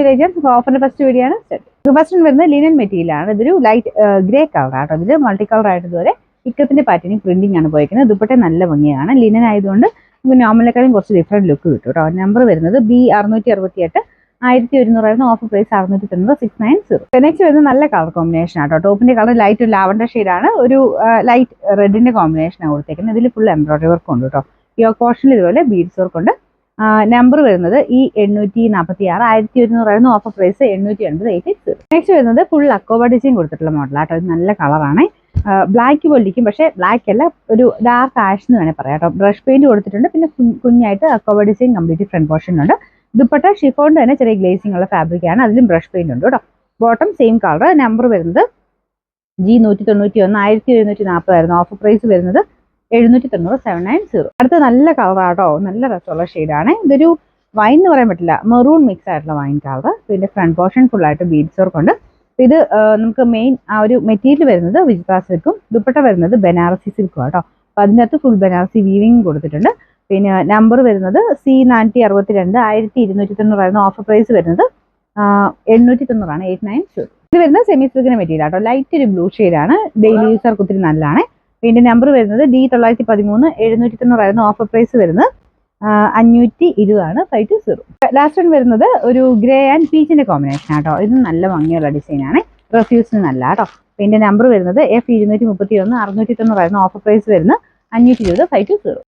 Village ഓഫറിന്റെ first video ആണ്. First വരുന്നത് linen material ആണ്. ഇതൊരു ലൈറ്റ് ഗ്രേ കളർ ആട്ടോ. ഇതിൽ മൾട്ടി കളർ ആയിട്ട് ഇതുവരെ ഇക്കത്തിന്റെ പാറ്റേണിങ് പ്രിന്റിംഗ് ആണ് പോയിരിക്കുന്നത്. ദുപ്പട്ട നല്ല ഭംഗിയാണ്. ലിനൻ ആയതുകൊണ്ട് നമുക്ക് നോർമലിനെക്കാളും കുറച്ച് ഡിഫറെന്റ് ലുക്ക് കിട്ടും കേട്ടോ. നമ്പർ വരുന്നത് B668 1100 ഓഫർ പ്രൈസ് 690 690. നെക്സ്റ്റ് വരുന്നത് നല്ല കളർ കോമ്പിനേഷൻ ആട്ടോ. ടോപ്പിന്റെ കളർ ലൈറ്റ് ഒരു ലാവൻഡർ ഷെയ്ഡാണ്. ഒരു ലൈറ്റ് റെഡിന്റെ കോമ്പിനേഷനാണ് കൊടുത്തേക്കുന്നത്. ഇതിൽ ഫുൾ എംബ്രോയിഡറി വർക്ക് ഉണ്ട് കേട്ടോ. ഈ പോർഷനിൽ ഇതുപോലെ ബീഡ്സ് വർക്ക് ഉണ്ട്. നമ്പർ വരുന്നത് E846 1100 ഓഫർ പ്രൈസ് 880 നെക്സ്റ്റ് വരുന്നത് ഫുൾ അക്കോബ ഡിസൈൻ കൊടുത്തിട്ടുള്ള മോഡൽ ആട്ടോ. ഇത് നല്ല കളറാണ്. ബ്ലാക്ക് പോലിരിക്കും, പക്ഷേ ബ്ലാക്ക് അല്ല, ഒരു ഡാർക്ക് ആഷ് എന്ന് വേണേൽ പറയാം കേട്ടോ. ബ്രഷ് പെയിന്റ് കൊടുത്തിട്ടുണ്ട്. പിന്നെ കുഞ്ഞായിട്ട് അക്കോബ ഡിസൈൻ കംപ്ലീറ്റ് ഫ്രണ്ട് പോർഷനുണ്ട്. ദുപ്പട്ട ഷിഫോണിന്റെ തന്നെ ചെറിയ ഗ്ലേസിംഗ് ഉള്ള ഫാബ്രിക് ആണ്. അതിലും ബ്രഷ് പെയിന്റ് ഉണ്ട് കേട്ടോ. Bottom same colour. നമ്പർ വരുന്നത് G191 1740 ഓഫർ പ്രൈസ് വരുന്നത് 790 790. അടുത്ത നല്ല കളറാട്ടോ. നല്ല രസമുള്ള ഷെയ്ഡാണ്. ഇതൊരു വൈൻ എന്ന് പറയാൻ പറ്റില്ല, മെറൂൺ മിക്സ് ആയിട്ടുള്ള വൈൻ കളർ. പിന്നെ ഫ്രണ്ട് പോർഷൻ ഫുൾ ആയിട്ട് ബീഡ്സ് വർക്ക് ഉണ്ട്. ഇത് നമുക്ക് മെയിൻ ആ ഒരു മെറ്റീരിയൽ വരുന്നത് വിജിത്ര സിൽക്കും, ദുപ്പട്ട വരുന്നത് ബനാറസി സിൽക്കും കേട്ടോ. അപ്പൊ അതിനകത്ത് ഫുൾ ബനാറസി വീവിംഗ് കൊടുത്തിട്ടുണ്ട്. പിന്നെ നമ്പർ വരുന്നത് C462 1290 ഓഫർ പ്രൈസ് വരുന്നത് 890 890. ഇത് വരുന്നത് സെമി സിൽക്കിന്റെ മെറ്റീരിയൽ ആട്ടോ. ലൈറ്റ് ഒരു ബ്ലൂ ഷെയ്ഡാണ്. ഡെയിലി യൂസർക്ക് ഒത്തിരി നല്ലതാണ്. പിന്നെ നമ്പർ വരുന്നത് D913 790 ഓഫർ പ്രൈസ് വരുന്നത് 520 520. ലാസ്റ്റ് വൺ വരുന്നത് ഒരു ഗ്രേ ആൻഡ് പീച്ചിന്റെ കോമ്പിനേഷൻ ആട്ടോ. ഇത് നല്ല ഭംഗിയുള്ള ഡിസൈനാണ്. റെഫ്യൂസിന് നല്ല കേട്ടോ. പിന്നെ നമ്പർ വരുന്നത് F231 690 ഓഫർ പ്രൈസ് വരുന്നത് 520 520.